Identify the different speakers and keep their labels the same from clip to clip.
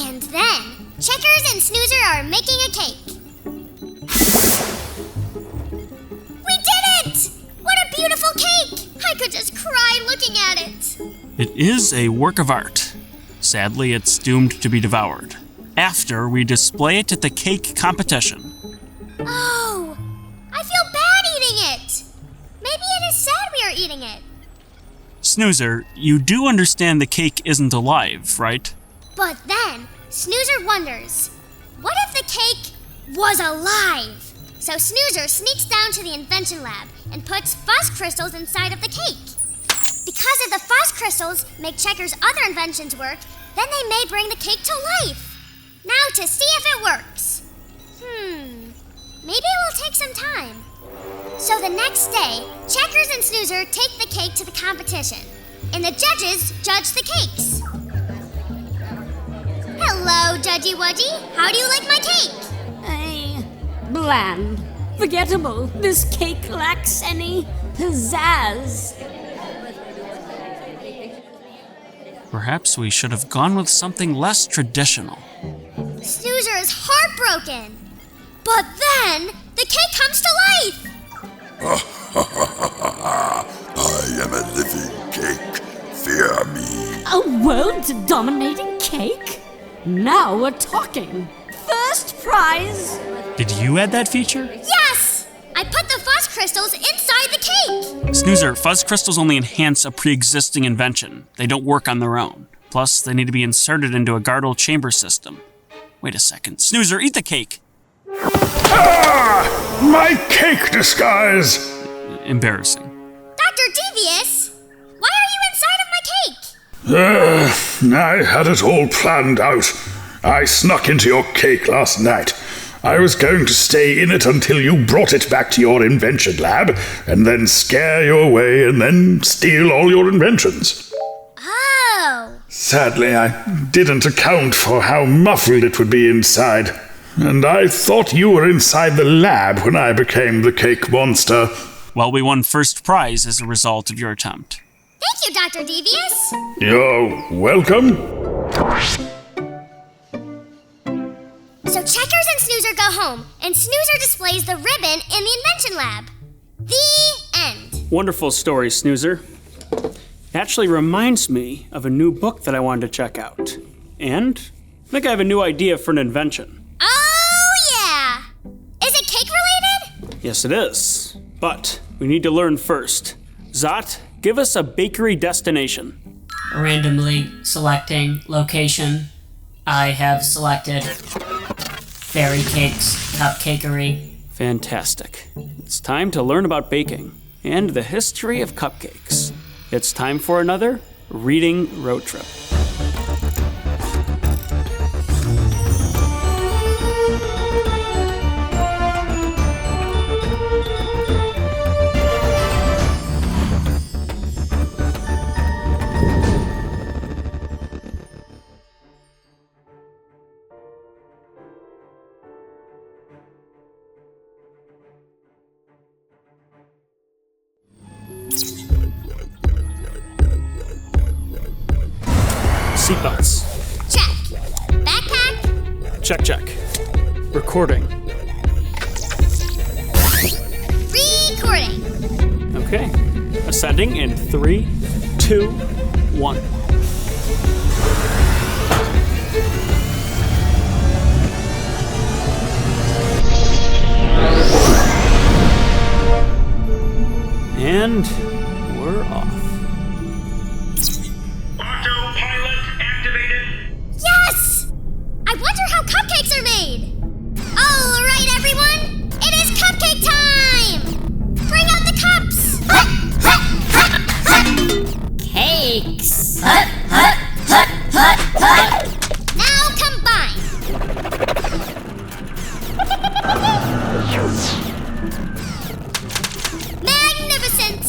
Speaker 1: And then, Checkers and Snoozer are making a cake. We did it! What a beautiful cake! I could just cry looking at it.
Speaker 2: It is a work of art. Sadly, it's doomed to be devoured after we display it at the cake competition.
Speaker 1: Oh, I feel bad eating it. Maybe it is sad we are eating it.
Speaker 2: Snoozer, you do understand the cake isn't alive, right?
Speaker 1: But then, Snoozer wonders, what if the cake was alive? So Snoozer sneaks down to the invention lab and puts fuzz crystals inside of the cake. Because of the fuzz crystals make Checkers' other inventions work, then they may bring the cake to life. Now to see if it works. Maybe it will take some time. So the next day, Checkers and Snoozer take the cake to the competition, and the judges judge the cakes. Hello, Judgy Wudgy. How do you like my cake?
Speaker 3: Bland. Forgettable. This cake lacks any pizzazz.
Speaker 2: Perhaps we should have gone with something less traditional.
Speaker 1: Snoozer is heartbroken. But then, the cake comes to life.
Speaker 4: I am a living cake. Fear me.
Speaker 3: A world-dominating cake? Now we're talking. First prize.
Speaker 2: Did you add that feature?
Speaker 1: Yes! I put the fuzz crystals inside the cake.
Speaker 2: Snoozer, fuzz crystals only enhance a pre-existing invention. They don't work on their own. Plus, they need to be inserted into a Gardel chamber system. Wait a second. Snoozer, eat the cake.
Speaker 5: Ah! My cake disguise!
Speaker 2: Embarrassing.
Speaker 1: Dr. Devious, why are you inside of my cake?
Speaker 5: I had it all planned out. I snuck into your cake last night. I was going to stay in it until you brought it back to your invention lab, and then scare you away and then steal all your inventions.
Speaker 1: Oh.
Speaker 5: Sadly, I didn't account for how muffled it would be inside. And I thought you were inside the lab when I became the cake monster.
Speaker 2: Well, we won first prize as a result of your attempt.
Speaker 1: Thank you, Dr. Devious.
Speaker 5: You're welcome.
Speaker 1: So Checkers and Snoozer go home, and Snoozer displays the ribbon in the invention lab. The end.
Speaker 2: Wonderful story, Snoozer. Actually reminds me of a new book that I wanted to check out. And I think I have a new idea for an invention.
Speaker 1: Oh, yeah! Is it cake related?
Speaker 2: Yes, it is. But we need to learn first. Zot, give us a bakery destination.
Speaker 6: Randomly selecting location. I have selected Fairy Cakes Cupcakery.
Speaker 2: Fantastic. It's time to learn about baking and the history of cupcakes. It's time for another reading road trip. Seatbelts.
Speaker 1: Check. Backpack.
Speaker 2: Check. Recording.
Speaker 1: Recording.
Speaker 2: Okay. Ascending in 3, 2, 1. And we're off.
Speaker 7: Autopilot activated.
Speaker 1: Yes! I wonder how cupcakes are made. All right, everyone. It is cupcake time. Bring out the cups.
Speaker 3: Cakes.
Speaker 1: Now combine. Magnificent.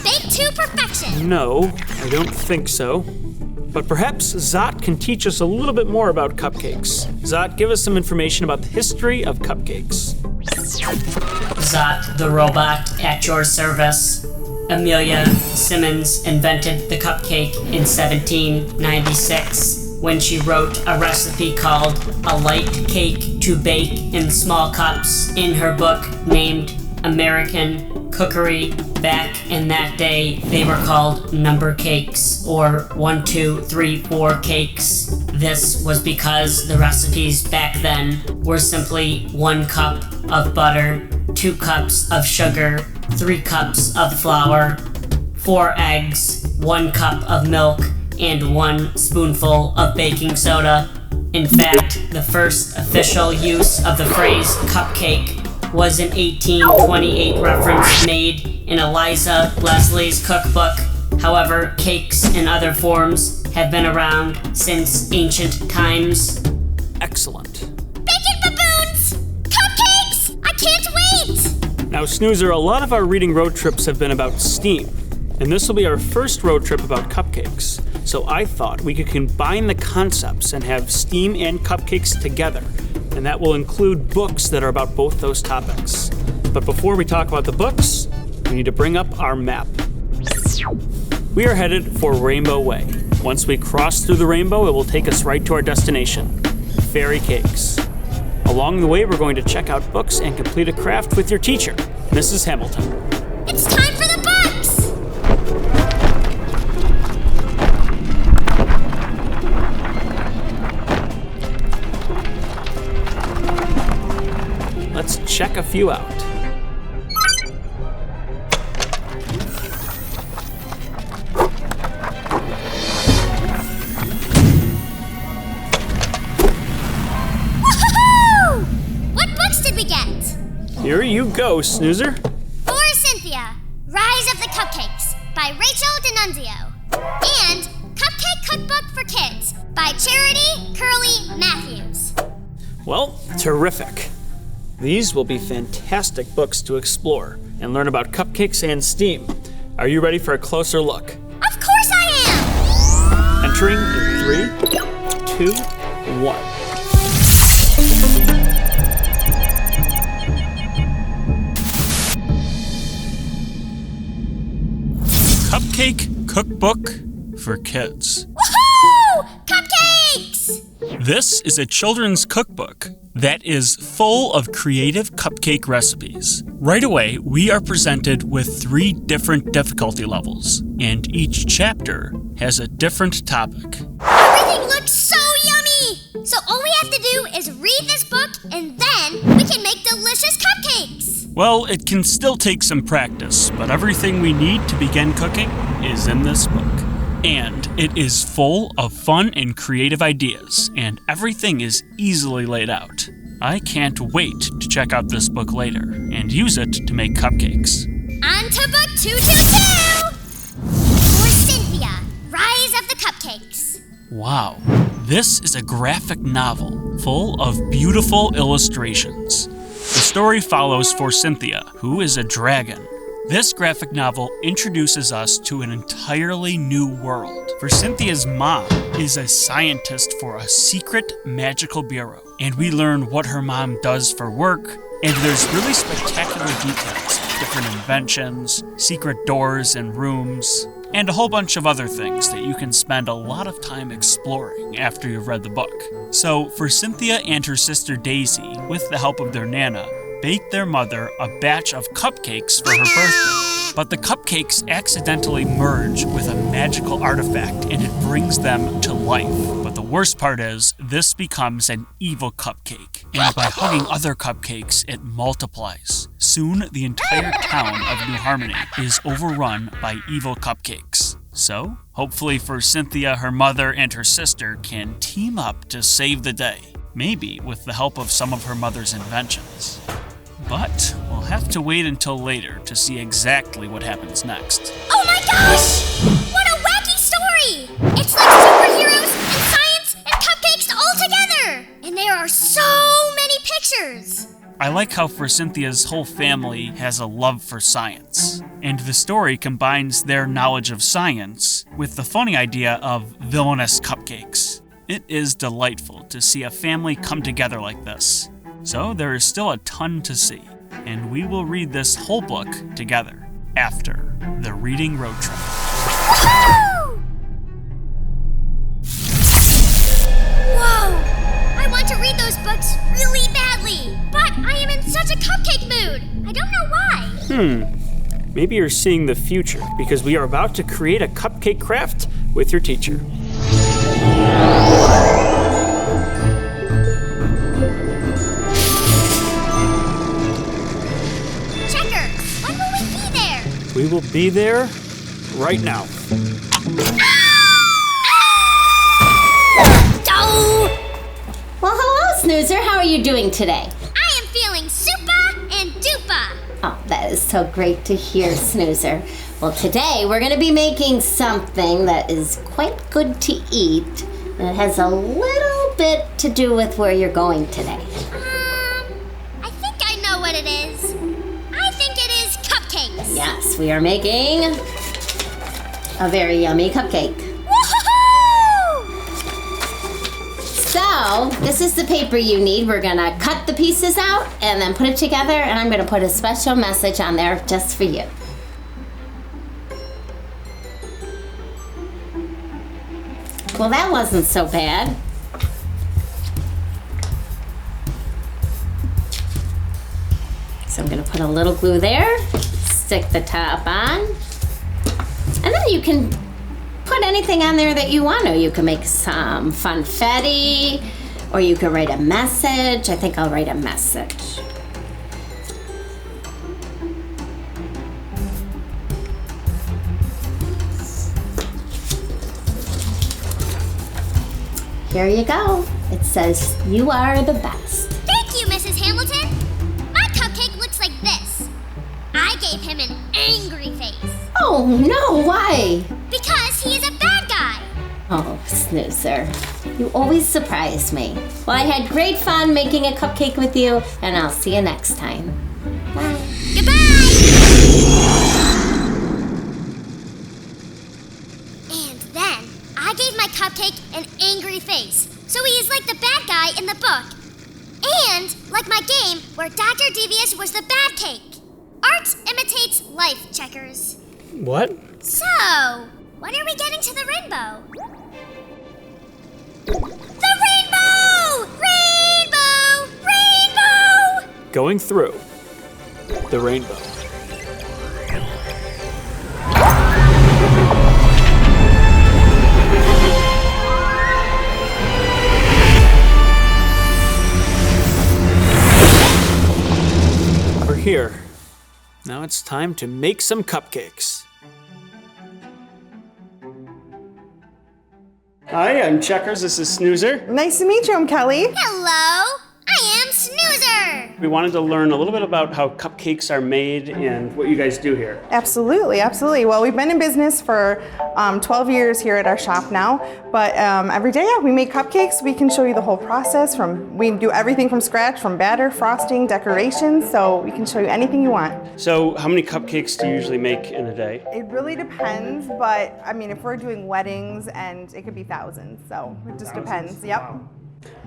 Speaker 1: Baked to perfection.
Speaker 2: No, I don't think so. But perhaps Zot can teach us a little bit more about cupcakes. Zot, give us some information about the history of cupcakes.
Speaker 6: Zot the robot at your service. Amelia Simmons invented the cupcake in 1796 when she wrote a recipe called A Light Cake to Bake in Small Cups in her book named American Cookery. Back in that day, they were called number cakes, or 1, 2, 3, 4 cakes. This was because the recipes back then were simply 1 cup of butter, 2 cups of sugar, 3 cups of flour, 4 eggs, 1 cup of milk, and 1 spoonful of baking soda. In fact, the first official use of the phrase cupcake was an 1828 reference made in Eliza Leslie's cookbook. However, cakes in other forms have been around since ancient times.
Speaker 2: Excellent.
Speaker 1: Bacon baboons! Cupcakes! I can't wait!
Speaker 2: Now, Snoozer, a lot of our reading road trips have been about STEAM, and this will be our first road trip about cupcakes. So I thought we could combine the concepts and have STEAM and cupcakes together, and that will include books that are about both those topics. But before we talk about the books, we need to bring up our map. We are headed for Rainbow Way. Once we cross through the rainbow, it will take us right to our destination, Fairy Cakes. Along the way, we're going to check out books and complete a craft with your teacher, Mrs. Hamilton.
Speaker 1: It's time for the books!
Speaker 2: Let's check a few out.
Speaker 1: Woohoo! What books did we get?
Speaker 2: Here you go, Snoozer.
Speaker 1: For Cynthia, Rise of the Cupcakes by Rachel D'Annunzio. And Cupcake Cookbook for Kids by Charity Curley Matthews.
Speaker 2: Well, terrific. These will be fantastic books to explore and learn about cupcakes and STEAM. Are you ready for a closer look?
Speaker 1: Of course I am!
Speaker 2: Entering in 3, 2, 1. Cupcake Cookbook for Kids.
Speaker 1: Woohoo! Cupcakes!
Speaker 2: This is a children's cookbook that is full of creative cupcake recipes. Right away, we are presented with 3 different difficulty levels, and each chapter has a different topic.
Speaker 1: Everything looks so yummy! So all we have to do is read this book, and then we can make delicious cupcakes!
Speaker 2: Well, it can still take some practice, but everything we need to begin cooking is in this book. And it is full of fun and creative ideas, and everything is easily laid out. I can't wait to check out this book later and use it to make cupcakes.
Speaker 1: On to book 222! For Cynthia, Rise of the Cupcakes.
Speaker 2: Wow, this is a graphic novel full of beautiful illustrations. The story follows Forcynthia, who is a dragon. This graphic novel introduces us to an entirely new world. Forcynthia's mom is a scientist for a secret magical bureau, and we learn what her mom does for work, and there's really spectacular details, different inventions, secret doors and rooms, and a whole bunch of other things that you can spend a lot of time exploring after you've read the book. So, Forcynthia and her sister Daisy, with the help of their Nana, baked their mother a batch of cupcakes for her birthday. But the cupcakes accidentally merge with a magical artifact and it brings them to life. But the worst part is, this becomes an evil cupcake. And by hugging other cupcakes, it multiplies. Soon, the entire town of New Harmony is overrun by evil cupcakes. So, hopefully for Cynthia, her mother, and her sister can team up to save the day. Maybe with the help of some of her mother's inventions. But we'll have to wait until later to see exactly what happens next.
Speaker 1: Oh my gosh! What a wacky story! It's like superheroes and science and cupcakes all together! And there are so many pictures!
Speaker 2: I like how Forcynthia's whole family has a love for science. And the story combines their knowledge of science with the funny idea of villainous cupcakes. It is delightful to see a family come together like this. So there is still a ton to see, and we will read this whole book together after the reading road trip.
Speaker 1: Woohoo!
Speaker 2: Maybe you're seeing the future, because we are about to create a cupcake craft with your teacher.
Speaker 1: Checkers, when will we be there?
Speaker 2: We will be there right now.
Speaker 8: Well, hello, Snoozer. How are you doing today?
Speaker 1: I am feeling super and duper.
Speaker 8: Oh, that is so great to hear, Snoozer. Well, today we're going to be making something that is quite good to eat, and it has a little bit to do with where you're going today.
Speaker 1: I think I know what it is. I think it is cupcakes.
Speaker 8: Yes, we are making a very yummy cupcake. So, this is the paper you need. We're gonna cut the pieces out and then put it together, and I'm gonna put a special message on there just for you. Well, that wasn't so bad. So I'm gonna put a little glue there, stick the top on, and then you can put anything on there that you want to. You can make some funfetti, or you can write a message. I think I'll write a message. Here you go. It says, "You are the best."
Speaker 1: Thank you, Mrs. Hamilton. My cupcake looks like this. I gave him an angry face.
Speaker 8: Oh no, why?
Speaker 1: Because he is a bad guy.
Speaker 8: Oh, Snoozer, you always surprise me. Well, I had great fun making a cupcake with you, and I'll see you next time. Bye.
Speaker 1: Goodbye! And then I gave my cupcake an angry face, so he is like the bad guy in the book. And like my game where Dr. Devious was the bad cake. Art imitates life, Checkers.
Speaker 2: What?
Speaker 1: So, when are we getting to the rainbow? The rainbow! Rainbow! Rainbow!
Speaker 2: Going through the rainbow. We're here. Now it's time to make some cupcakes. Hi, I'm Checkers. This is Snoozer.
Speaker 9: Nice to meet you, I'm Kelly.
Speaker 1: Hello! I am Snoozer!
Speaker 2: We wanted to learn a little bit about how cupcakes are made and what you guys do here.
Speaker 9: Absolutely, absolutely. Well, we've been in business for 12 years here at our shop now, but every day we make cupcakes. We can show you the whole process. We do everything from scratch, from batter, frosting, decorations, so we can show you anything you want.
Speaker 2: So how many cupcakes do you usually make in a day?
Speaker 9: It really depends, but I mean, if we're doing weddings, and it could be thousands, so it just depends. Yep.
Speaker 2: Wow.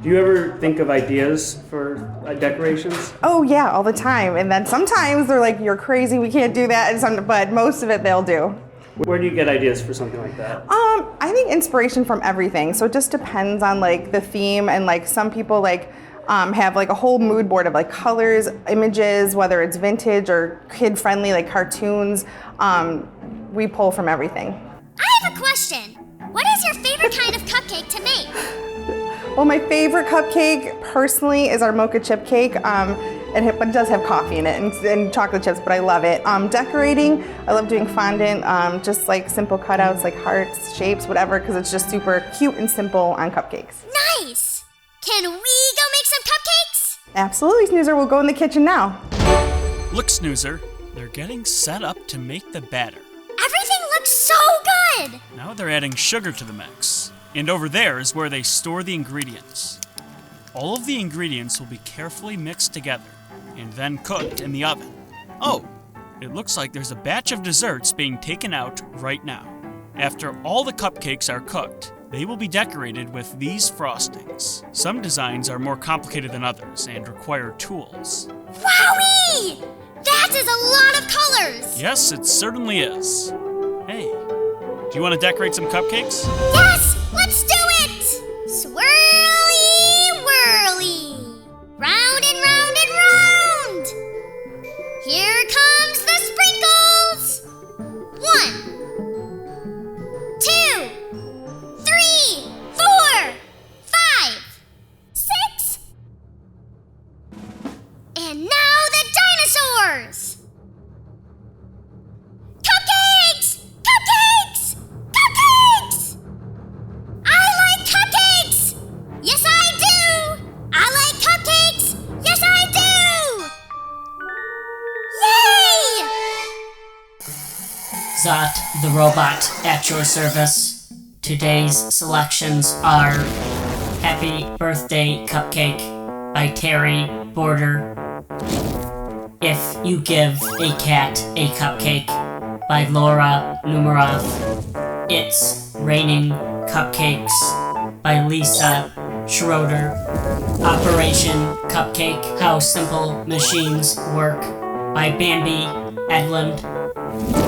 Speaker 2: Do you ever think of ideas for decorations?
Speaker 9: Oh yeah, all the time. And then sometimes they're like, "You're crazy, we can't do that," but most of it they'll do.
Speaker 2: Where do you get ideas for something like that?
Speaker 9: I think inspiration from everything. So it just depends on like the theme, and like some people like have like a whole mood board of like colors, images, whether it's vintage or kid friendly, like cartoons. We pull from everything.
Speaker 1: I have a question. What is your favorite kind of cupcake to make?
Speaker 9: Well, my favorite cupcake personally is our mocha chip cake. But it does have coffee in it and chocolate chips, but I love it. Decorating, I love doing fondant, just like simple cutouts, like hearts, shapes, whatever, because it's just super cute and simple on cupcakes.
Speaker 1: Nice! Can we go make some cupcakes?
Speaker 9: Absolutely, Snoozer. We'll go in the kitchen now.
Speaker 2: Look, Snoozer, they're getting set up to make the batter.
Speaker 1: Everything looks so good!
Speaker 2: Now they're adding sugar to the mix. And over there is where they store the ingredients. All of the ingredients will be carefully mixed together and then cooked in the oven. Oh, it looks like there's a batch of desserts being taken out right now. After all the cupcakes are cooked, they will be decorated with these frostings. Some designs are more complicated than others and require tools.
Speaker 1: Wowee! That is a lot of colors!
Speaker 2: Yes, it certainly is. Hey, do you want to decorate some cupcakes?
Speaker 1: Yes! Let's do it! Swirly whirly! Round and round and round! Here comes the
Speaker 6: the robot at your service. Today's selections are Happy Birthday Cupcake by Terry Border. If You Give a Cat a Cupcake by Laura Numeroff. It's Raining Cupcakes by Lisa Schroeder. Operation Cupcake, How Simple Machines Work by Bambi Edlund.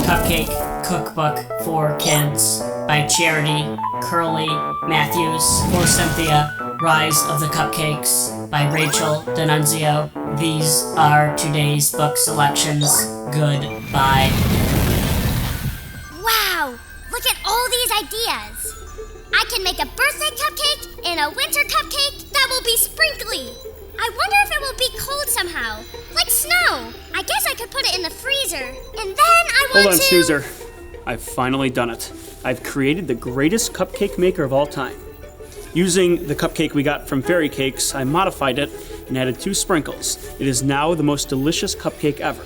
Speaker 6: Cupcake Cookbook for Kids by Charity Curley Matthews. For Cynthia, Rise of the Cupcakes by Rachel D'Annunzio. These are today's book selections. Goodbye.
Speaker 1: Wow! Look at all these ideas! I can make a birthday cupcake and a winter cupcake that will be sprinkly. I wonder if it will be cold somehow, like snow. I guess I could put it in the freezer, and then I want
Speaker 2: Hold on,
Speaker 1: to...
Speaker 2: Snoozer. I've finally done it. I've created the greatest cupcake maker of all time. Using the cupcake we got from Fairy Cakes, I modified it and added 2 sprinkles. It is now the most delicious cupcake ever.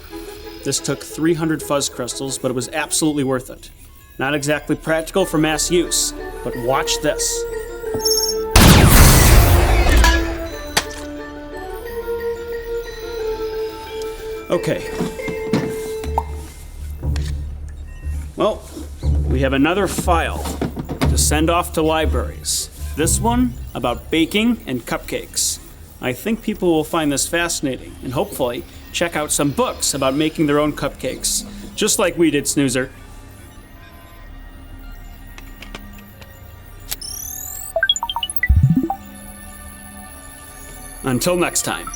Speaker 2: This took 300 fuzz crystals, but it was absolutely worth it. Not exactly practical for mass use, but watch this. Okay. Well, we have another file to send off to libraries. This one about baking and cupcakes. I think people will find this fascinating and hopefully check out some books about making their own cupcakes, just like we did, Snoozer. Until next time.